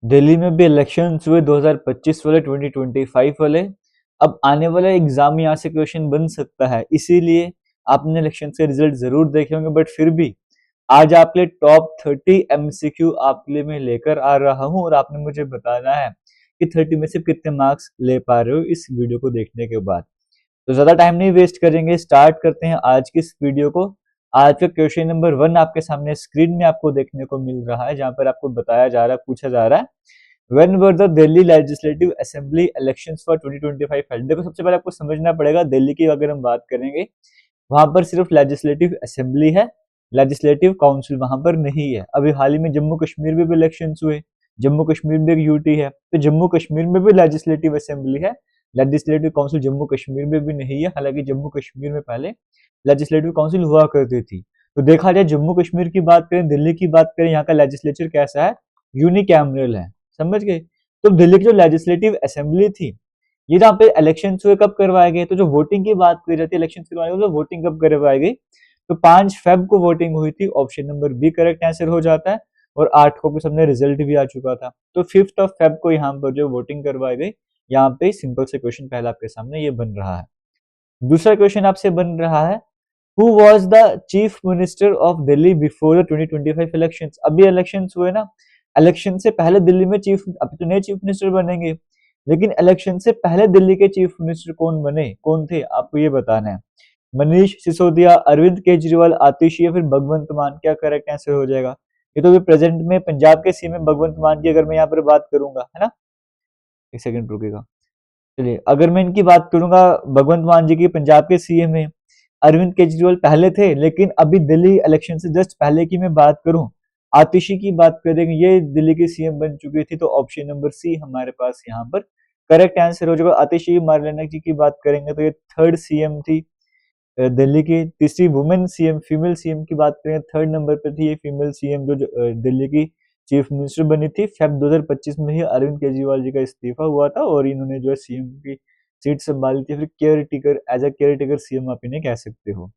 दिल्ली में भी इलेक्शंस हुए 2025 वाले 2025 वाले। अब आने वाला एग्जाम यहाँ से क्वेश्चन बन सकता है, इसीलिए आपने इलेक्शन के रिजल्ट जरूर देखे होंगे, बट फिर भी आज आपके लिए टॉप 30 एमसीक्यू आपके लिए मैं लेकर आ रहा हूँ और आपने मुझे बताना है कि 30 में से कितने मार्क्स ले पा रहे हो इस वीडियो को देखने के बाद। तो ज्यादा टाइम नहीं वेस्ट करेंगे, स्टार्ट करते हैं आज की इस वीडियो को। आज का क्वेश्चन नंबर 1 आपके सामने स्क्रीन में आपको देखने को मिल रहा है, जहां पर आपको बताया जा रहा है, पूछा जा रहा है, when were the Delhi legislative assembly elections for 2025 held. देखो, सबसे पहले आपको समझना पड़ेगा दिल्ली की अगर हम बात करेंगे, वहां पर सिर्फ लेजिस्लेटिव असेंबली है, लेजिस्लेटिव काउंसिल वहां पर नहीं है। अभी हाल ही में जम्मू कश्मीर में भी इलेक्शंस हुए, जम्मू कश्मीर में एक यूटी है, तो जम्मू कश्मीर में भी लेजिस्लेटिव असेंबली है, लेजिस्लेटिव काउंसिल जम्मू कश्मीर में भी नहीं है। हालांकि जम्मू कश्मीर में पहले लेजिस्लेटिव काउंसिल हुआ करती थी। तो देखा जाए जम्मू कश्मीर की बात करें, दिल्ली की बात करें, यहाँ का लेजिस्लेचर कैसा है, यूनिकैमरल है। समझ गए? तो दिल्ली की जो लेजिस्लेटिव असेंबली थी, ये जहाँ पे इलेक्शन हुए कब करवाए गए, तो जो वोटिंग की बात की जाती है इलेक्शन करवाए गए, तो वोटिंग कब करवाई गई, तो 5 फेब को वोटिंग हुई थी। Option number B correct answer हो जाता है। और 8 को भी सबने रिजल्ट भी आ चुका था, तो 5 फेब को यहाँ पर जो वोटिंग करवाई गई। यहाँ पे सिंपल से क्वेश्चन पहला आपके सामने ये बन रहा है। दूसरा क्वेश्चन आपसे बन रहा है, who was the chief minister of Delhi before the 2025 election. अभी इलेक्शन हुए ना, इलेक्शन से पहले दिल्ली में चीफ, अभी तो नए चीफ मिनिस्टर बनेंगे, लेकिन इलेक्शन से पहले दिल्ली के चीफ मिनिस्टर कौन बने, कौन थे, आपको ये बताना है। मनीष सिसोदिया, अरविंद केजरीवाल, आतिशी या फिर भगवंत मान, क्या करेक्ट आंसर हो जाएगा। ये तो अभी प्रेजेंट में पंजाब के सीएम भगवंत मान की अगर मैं यहाँ पर बात करूंगा, है ना, एक सेकंड रुकेगा। चलिए, अगर मैं इनकी बात करूंगा, भगवंत मान जी की पंजाब के सीएम है। अरविंद केजरीवाल पहले थे, लेकिन अभी दिल्ली इलेक्शन से जस्ट पहले की मैं बात करूं, आतिशी की बात करेंगे, ये दिल्ली की सीएम बन चुकी थी। तो ऑप्शन नंबर सी हमारे पास यहाँ पर करेक्ट आंसर हो जाएगा। आतिशी मारलेना जी की बात करेंगे तो ये थर्ड सीएम थी दिल्ली की। तीसरी वुमेन सीएम, फीमेल सीएम की बात करें, थर्ड नंबर पर थी ये फीमेल सीएम जो दिल्ली की चीफ मिनिस्टर बनी थी। फेब 2025 में ही अरविंद केजरीवाल जी का इस्तीफा हुआ था और इन्होंने जो है सीएम की सीट संभाली थी, फिर caretaker, as a caretaker CM आप इन्हें कह सकते हो।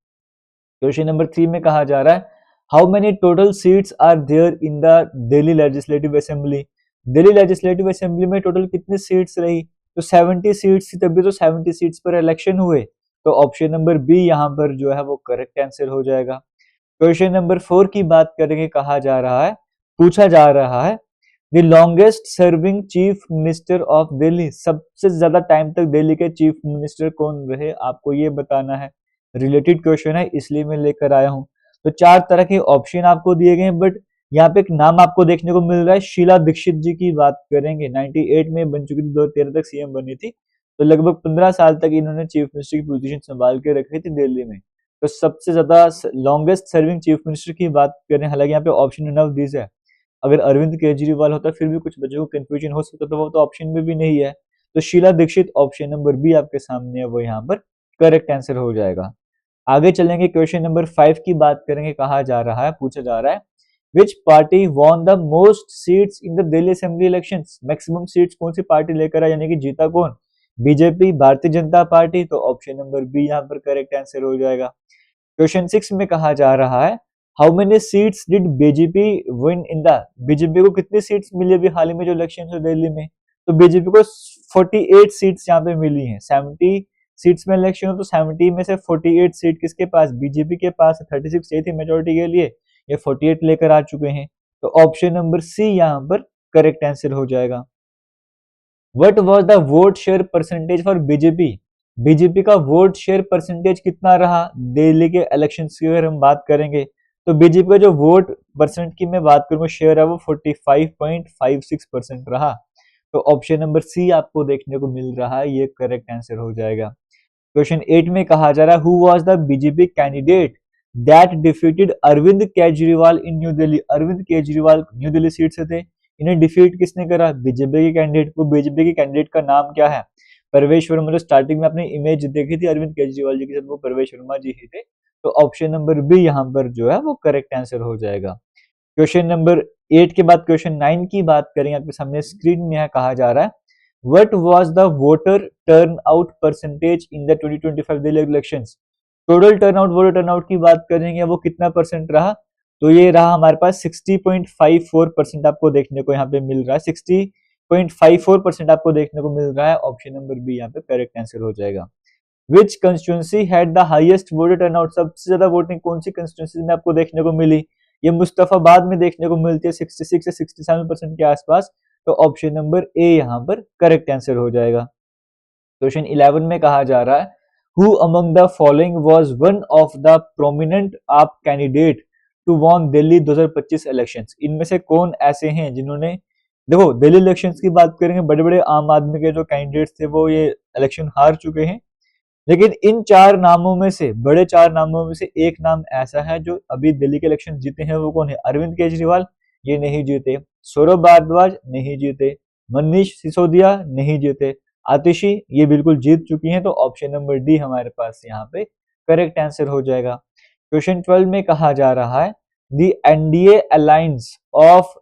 क्वेश्चन नंबर 3 में कहा जा रहा है, how many total seats are there in the Delhi legislative assembly. Delhi legislative assembly में टोटल कितनी सीट्स रही, तो 70 सीट्स थी, तभी तो 70 सीट्स पर इलेक्शन हुए। तो ऑप्शन नंबर बी यहाँ पर जो है वो करेक्ट आंसर हो जाएगा। क्वेश्चन नंबर 4 की बात करेंगे, कहा जा रहा है, पूछा जा रहा है, the longest serving chief minister of Delhi. सबसे ज्यादा टाइम तक दिल्ली के चीफ मिनिस्टर कौन रहे, आपको ये बताना है। रिलेटेड क्वेश्चन है, इसलिए मैं लेकर आया हूं। तो 4 तरह के ऑप्शन आपको दिए गए हैं, बट यहाँ पे एक नाम आपको देखने को मिल रहा है, शीला दीक्षित जी की बात करेंगे। 98 में बन चुकी थी, 2013 तक सीएम बनी थी, तो लगभग 15 साल तक इन्होंने चीफ मिनिस्टर की पोजीशन संभाल के रखी थी दिल्ली में। तो सबसे ज्यादा लॉन्गेस्ट सर्विंग चीफ मिनिस्टर की बात करें, हालांकि यहाँ पे ऑप्शन नव दिस है, अगर अरविंद केजरीवाल होता फिर भी कुछ बच्चों को कंफ्यूजन हो सकता था, वो तो ऑप्शन में भी नहीं है। तो Sheila Dikshit, option number B आपके सामने है, वो यहाँ पर करेक्ट आंसर हो जाएगा। आगे चलेंगे, क्वेश्चन नंबर 5 की बात करेंगे, कहा जा रहा है, पूछा जा रहा है, विच party won the most seats in the Delhi assembly elections. Maximum seats कौन सी पार्टी लेकर आई, यानी कि जीता कौन, बीजेपी, भारतीय जनता पार्टी। तो ऑप्शन नंबर बी यहाँ पर करेक्ट आंसर हो जाएगा। क्वेश्चन 6 में कहा जा रहा है, how many seats did BJP win in the. BJP को कितनी सीट्स मिली अभी हाल ही में जो इलेक्शन हुए दिल्ली में, तो बीजेपी को 48 सीट्स यहाँ पे मिली हैं। 70 सीट्स में इलेक्शन हो तो 70 में से 48 सीट किसके पास, बीजेपी के पास। 36 चाहिए थी मेजोरिटी के लिए, ये 48 लेकर आ चुके हैं। तो ऑप्शन नंबर सी यहाँ पर करेक्ट आंसर हो जाएगा। What was the vote share percentage for BJP. BJP का वोट शेयर परसेंटेज कितना रहा दिल्ली के इलेक्शन की अगर हम बात करेंगे, तो बीजेपी का जो वोट परसेंट की मैं बात करूंगा शेयर है वो 45.56% रहा। तो ऑप्शन नंबर सी आपको देखने को मिल रहा है, ये करेक्ट आंसर हो जाएगा। क्वेश्चन 8 में कहा जा रहा है, who was the BJP candidate that defeated Arvind Kejriwal in New Delhi. Arvind Kejriwal New Delhi seat से थे, इन्हें डिफीट किसने करा, बीजेपी के कैंडिडेट को। बीजेपी के कैंडिडेट का नाम क्या है, परवेश वर्मा। स्टार्टिंग में आपने इमेज देखी थी अरविंद केजरीवाल जी के साथ, वो परवेश वर्मा जी ही थे। तो ऑप्शन नंबर बी यहाँ पर जो है वो करेक्ट आंसर हो जाएगा। क्वेश्चन नंबर 8 के बाद क्वेश्चन 9 की बात करेंगे, आपके सामने स्क्रीन में है, कहा जा रहा है, what was the voter turnout percentage in the 2025 Delhi elections. Total turnout, voter turnout की बात करेंगे, वो कितना परसेंट रहा, तो ये रहा हमारे पास 60.54% आपको देखने को यहाँ पे मिल रहा है, 60.54% आपको देखने को मिल रहा है। ऑप्शन नंबर बी यहाँ पे करेक्ट आंसर हो जाएगा। Which constituency had the highest voter turnout, सबसे ज्यादा वोटिंग कौन सी कंस्टिट्यूंसी में आपको देखने को मिली? ये मुस्तफाबाद में देखने को मिलती है 66 से 67% के आसपास। तो ऑप्शन नंबर ए यहाँ पर करेक्ट आंसर हो जाएगा। क्वेश्चन 11 में कहा जा रहा है who among the following was one of the prominent AAP candidate to won Delhi 2025 elections, इनमें से कौन ऐसे हैं जिन्होंने, देखो दिल्ली इलेक्शंस की बात करेंगे, बड़े बड़े आम आदमी के जो कैंडिडेट्स थे वो ये इलेक्शन हार चुके हैं, लेकिन इन चार नामों में से, बड़े चार नामों में से एक नाम ऐसा है जो अभी दिल्ली के इलेक्शन जीते हैं। वो कौन है? अरविंद केजरीवाल, ये नहीं जीते। सौरभ भारद्वाज नहीं जीते। मनीष सिसोदिया नहीं जीते। आतिशी ये बिल्कुल जीत चुकी हैं। तो ऑप्शन नंबर डी हमारे पास यहाँ पे करेक्ट आंसर हो जाएगा। क्वेश्चन 12 में कहा जा रहा है दी एनडीए अलायंस ऑफ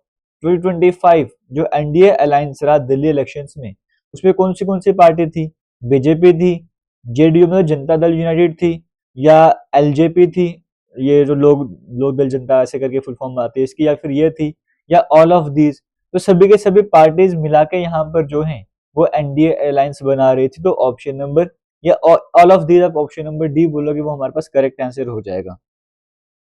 2025, जो एनडीए अलायंस रहा दिल्ली इलेक्शंस में, उसमें कौन सी पार्टी थी? बीजेपी थी, जेडीयू में जनता दल यूनाइटेड थी, या एलजेपी थी, ये जो लोक दल जनता ऐसे करके फुल फॉर्म आती है इसकी, या फिर ये थी, या ऑल ऑफ दीज। तो सभी के सभी पार्टीज मिला के यहाँ पर जो है वो एनडीए अलायंस बना रही थी। तो ऑप्शन नंबर या ऑल ऑफ दीज, आप ऑप्शन नंबर डी बोलोगे वो हमारे पास करेक्ट आंसर हो जाएगा।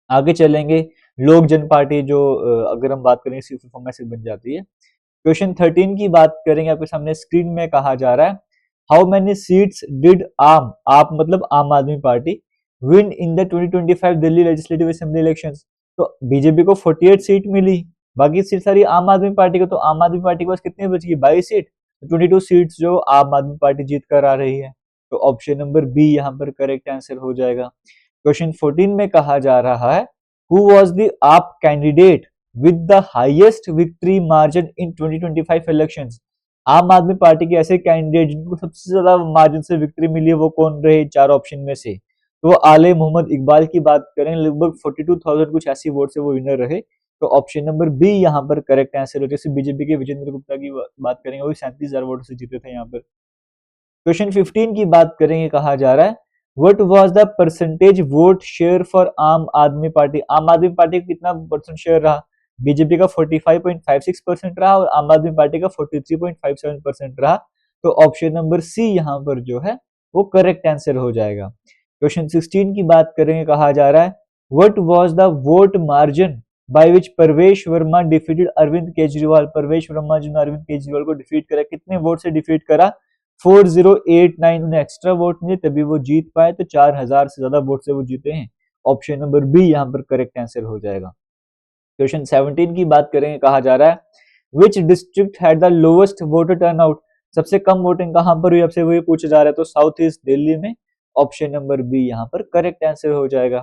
आगे चलेंगे, लोक जन पार्टी जो अगर हम बात करें इसकी फुल फॉर्म ऐसे बन जाती है। क्वेश्चन 13 की बात करेंगे, आपके सामने स्क्रीन में कहा जा रहा है हाउ मेनी सीट्स डिड आप मतलब आम आदमी party win in the 2025 Delhi legislative assembly elections. तो बीजेपी को 48 सीट मिली, बाकी सीट सारी आम आदमी पार्टी को। तो आम आदमी पार्टी के पास कितनी बच गई? 22 सीट। 22 सीट्स जो आम आदमी पार्टी जीत कर आ रही है। तो ऑप्शन नंबर बी यहाँ पर करेक्ट आंसर हो जाएगा। क्वेश्चन 14 में कहा जा रहा है हु वाज द आप candidate with the highest victory margin in 2025 elections. आम आदमी पार्टी के ऐसे कैंडिडेट जिनको सबसे ज्यादा मार्जिन से विक्ट्री मिली है वो कौन रहे चार ऑप्शन में से? तो वो आले मोहम्मद इकबाल की बात करें, लगभग 42,000 कुछ ऐसी वोट से वो विनर रहे। तो ऑप्शन नंबर बी यहाँ पर करेक्ट आंसर हो। जैसे बीजेपी के विजेंद्र गुप्ता की बात करेंगे, वो 37,000 वोट से जीते थे यहाँ पर। क्वेश्चन 15 की बात करेंगे, कहा जा रहा है what was the percentage vote share for आम आदमी पार्टी। आम आदमी पार्टी का कितना परसेंट शेयर रहा? बीजेपी का 45.56% रहा और आम आदमी पार्टी का 43.57% रहा। तो ऑप्शन नंबर सी यहाँ पर जो है वो करेक्ट आंसर हो जाएगा। क्वेश्चन 16 की बात करेंगे, कहा जा रहा है what was the vote margin by which Parvesh Verma defeated Arvind Kejriwal. Parvesh Verma ji ने अरविंद केजरीवाल को डिफीट करा, कितने वोट से डिफीट करा? 4089। उन्हें एक्स्ट्रा वोट मिले तभी वो जीत पाए, तो 4000 से ज्यादा वोट से वो जीते हैं। ऑप्शन नंबर बी यहाँ पर करेक्ट आंसर हो जाएगा। क्वेश्चन 17 की बात करेंगे, कहा जा रहा है which district had the lowest voter turnout. सबसे कम वोटिंग कहां पर हुई, आपसे वही पूछा जा रहा है। तो साउथ ईस्ट दिल्ली में। ऑप्शन नंबर बी यहाँ पर करेक्ट आंसर हो जाएगा।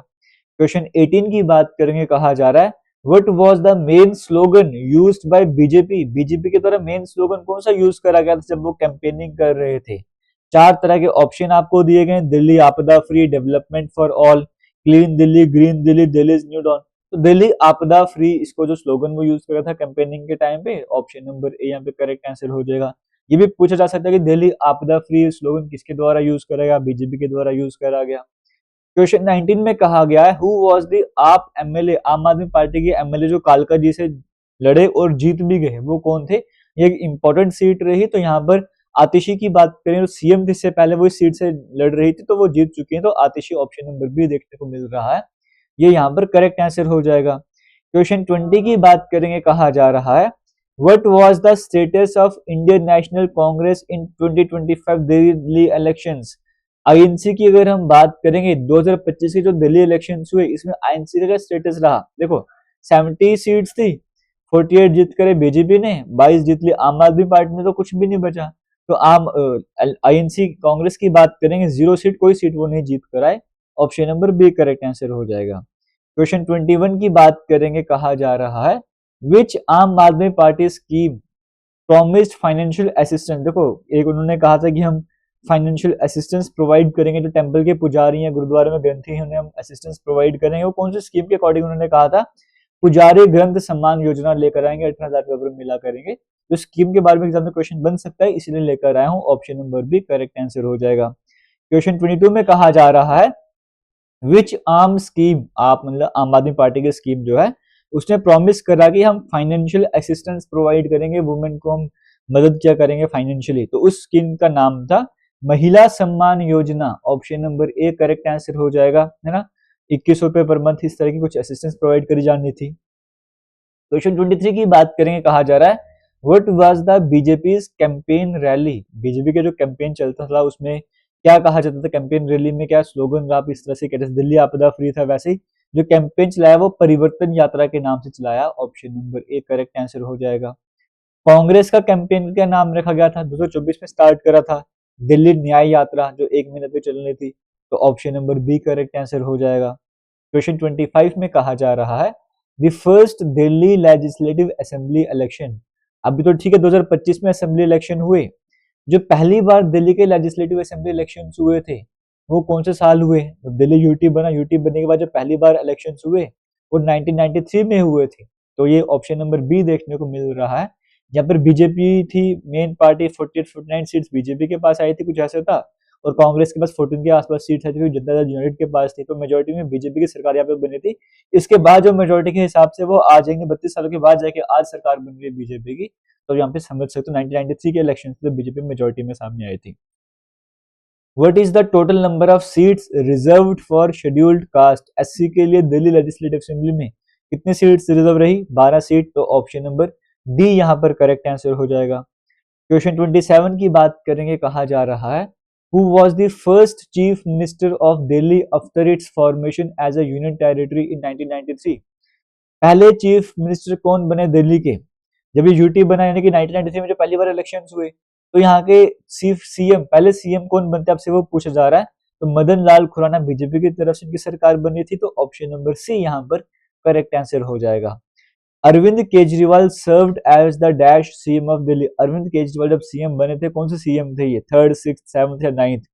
क्वेश्चन 18 की बात करेंगे, कहा जा रहा है what was the main slogan used by BJP. BJP के द्वारा मेन स्लोगन कौन सा यूज करा गया था जब वो कैंपेनिंग कर रहे थे? चार तरह के ऑप्शन आपको दिए गए, दिल्ली आपदा free, development for all, clean Delhi, green Delhi, Delhi is new dawn. तो दिल्ली आपदा फ्री, इसको जो स्लोगन वो यूज करा था कैंपेनिंग के टाइम पे, ऑप्शन नंबर ए यहाँ पे करेक्ट आंसर हो जाएगा। ये भी पूछा जा सकता है कि दिल्ली आपदा फ्री स्लोगन किसके द्वारा यूज करा गया? बीजेपी के द्वारा यूज करा गया। क्वेश्चन 19 में कहा गया है हु वाज द आप एमएलए, आम आदमी पार्टी के एमएलए जो कालका जी से लड़े और जीत भी गए, वो कौन थे? ये एक इंपॉर्टेंट सीट रही। तो यहाँ पर आतिशी की बात करें तो सीएम जिससे पहले वो इस सीट से लड़ रही थी, तो वो जीत चुकी है। तो आतिशी ऑप्शन नंबर बी देखने को मिल रहा है, ये यहाँ पर करेक्ट आंसर हो जाएगा। क्वेश्चन 20 की बात करेंगे, कहा जा रहा है what was the status of Indian national Congress in 2025 Delhi elections. INC की अगर हम बात करेंगे 2025 के जो दिल्ली इलेक्शंस हुए, इसमें आईएनसी का स्टेटस रहा, देखो 70 सीट्स थी, 48 जीत करे बीजेपी ने, 22 जीत ली आम आदमी पार्टी ने, तो कुछ भी नहीं बचा। तो आईएनसी कांग्रेस की बात करेंगे 0 सीट, कोई सीट वो नहीं जीत कर आए। Option number B correct answer हो जाएगा। क्वेश्चन 21 की बात करेंगे, कहा जा रहा है विच आम आदमी party scheme promised financial assistance. देखो एक उन्होंने कहा था कि हम फाइनेंशियल असिस्टेंस प्रोवाइड करेंगे, जो टेंपल के पुजारी हैं, गुरुद्वारे में ग्रंथी हैं, उन्हें हम असिस्टेंस प्रोवाइड करेंगे। वो कौन सी स्कीम के अकॉर्डिंग उन्होंने कहा था? पुजारी ग्रंथ सम्मान योजना लेकर आएंगे, 18,000 रुपए मिला करेंगे। तो स्कीम के बारे में एग्जाम में क्वेश्चन बन सकता है, इसलिए लेकर आया हूं। Option number B correct answer हो जाएगा। क्वेश्चन 22 में कहा जा रहा है विच आर्म स्कीम, आप मतलब आम आदमी पार्टी की स्कीम जो है उसने प्रॉमिस करा कि हम फाइनेंशियल असिस्टेंस प्रोवाइड करेंगे, वुमेन को हम मदद क्या करेंगे फाइनेंशियली, तो उस स्कीम का नाम था महिला Samman Yojana. Option number A correct answer हो जाएगा, है ना। 2100 रुपए पर मंथ इस तरह की कुछ असिस्टेंस प्रोवाइड करी जानी थी। क्वेश्चन 23 की बात करेंगे, कहा जा रहा है what was the BJP campaign rally, BJP के जो कैंपेन चलता था उसमें क्या कहा जाता था, कैंपेन रैली में क्या स्लोगन आप इस तरह से कहते थे, दिल्ली आपदा फ्री था, वैसे ही जो कैंपेन चलाया वो परिवर्तन यात्रा के नाम से चलाया। Option number A correct answer हो जाएगा। कांग्रेस का कैंपेन क्या नाम रखा गया था, 2024 में स्टार्ट करा था, दिल्ली न्याय यात्रा, जो 1 महीने तक चलनी थी, तो option number B correct answer हो जाएगा। क्वेश्चन 25 में कहा जा रहा है the first Delhi legislative assembly election, अभी तो ठीक है 2025 में असेंबली इलेक्शन हुए, जो पहली बार दिल्ली के लेजिस्लेटिव असेंबली इलेक्शन हुए थे वो कौन से साल हुए, जब दिल्ली यूटी बना, यूटी बनने के बाद जो पहली बार इलेक्शन हुए वो 1993 में हुए थे, तो ये ऑप्शन नंबर बी देखने को मिल रहा है। जहाँ पर बीजेपी थी मेन पार्टी, 48-49 सीट्स बीजेपी के पास आई थी, कुछ ऐसा था, और कांग्रेस के पास 14 के आसपास सीट है, क्योंकि जनता दल यूनाइटेड के पास थी, तो मेजोरिटी में बीजेपी की सरकार यहाँ पे बनी थी। इसके बाद जो मेजोरिटी के हिसाब से वो आ जाएंगे 32 सालों के बाद जाके आज सरकार बन गई बीजेपी की, तो यहाँ पे समझ सकते हो 1993 के इलेक्शन से बीजेपी मेजोरिटी में सामने आई थी। What is the total number of seats reserved for scheduled caste, SC के लिए दिल्ली लेजिस्लेटिव असेंबली में कितनी सीट्स रिजर्व रही, 12 सीट, तो ऑप्शन नंबर डी यहाँ पर करेक्ट आंसर हो जाएगा। क्वेश्चन 27 की बात करेंगे, कहा जा रहा है who was the first chief minister of Delhi after its formation as a union territory in 1993, पहले चीफ मिनिस्टर कौन बने दिल्ली के जब ये यूटी बना, यानी कि 1993 में जो पहली बार इलेक्शन हुए, तो यहाँ के चीफ सीएम, पहले सीएम कौन बनते आपसे वो पूछा जा रहा है, तो मदन लाल खुराना बीजेपी की तरफ से इनकी सरकार बनी थी, तो ऑप्शन नंबर सी यहाँ पर करेक्ट आंसर हो जाएगा। Arvind Kejriwal served as the dash CM of Delhi, Arvind Kejriwal जब सीएम बने थे, कौन से सीएम थे ये, 3rd 6th 7th या 9th,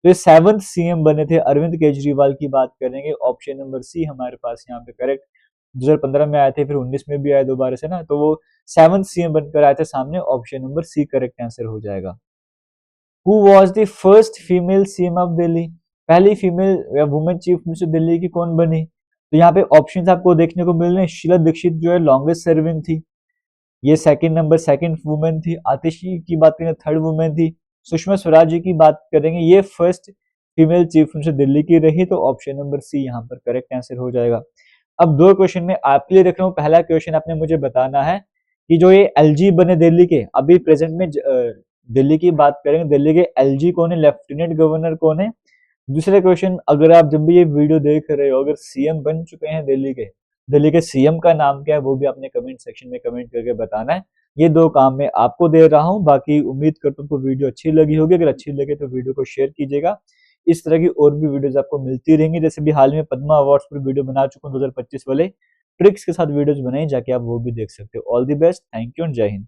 तो ये 7th सीएम बने थे अरविंद केजरीवाल की बात करेंगे, ऑप्शन नंबर सी हमारे पास यहाँ पे करेक्ट। 2015 में आए थे, फिर 19 में भी आए दोबारा से ना, तो वो 7th सीएम बनकर आए थे सामने, option number C correct answer हो जाएगा। Who was the first female CM of Delhi, पहली फीमेल या वुमेन चीफ मिनिस्टर दिल्ली की कौन बनी, तो यहाँ पे ऑप्शन आपको देखने को मिल रहे हैं, शीला दीक्षित जो है लॉन्गेस्ट सर्विंग थी, ये सेकंड नंबर सेकंड वुमेन थी, आतिशी की बात करें 3rd वुमेन थी, सुषमा स्वराज जी की बात करेंगे ये first female chief minister Delhi की रही, तो ऑप्शन नंबर सी यहाँ पर करेक्ट आंसर हो जाएगा। अब दो क्वेश्चन में आपके लिए रख रहा हूँ, पहला क्वेश्चन आपने मुझे बताना है कि जो ये एलजी बने दिल्ली के, अभी प्रेजेंट में दिल्ली की बात करेंगे, दिल्ली के एलजी कौन है, लेफ्टिनेंट गवर्नर कौन है। दूसरा क्वेश्चन, अगर आप जब भी ये वीडियो देख रहे हो, अगर सीएम बन चुके हैं दिल्ली के सीएम का नाम क्या है, वो भी आपने कमेंट सेक्शन में कमेंट करके बताना है। ये दो काम मैं आपको दे रहा हूँ, बाकी उम्मीद करता हूँ वीडियो अच्छी लगी होगी, अगर अच्छी लगे तो वीडियो को शेयर कीजिएगा। इस तरह की और भी वीडियोस आपको मिलती रहेंगी, जैसे भी हाल में पद्मा अवार्ड्स पर वीडियो बना चुका हूँ 2025 वाले, ट्रिक्स के साथ वीडियोस बनाई, जाके आप वो भी देख सकते हो। All the best, thank you and जय हिंद।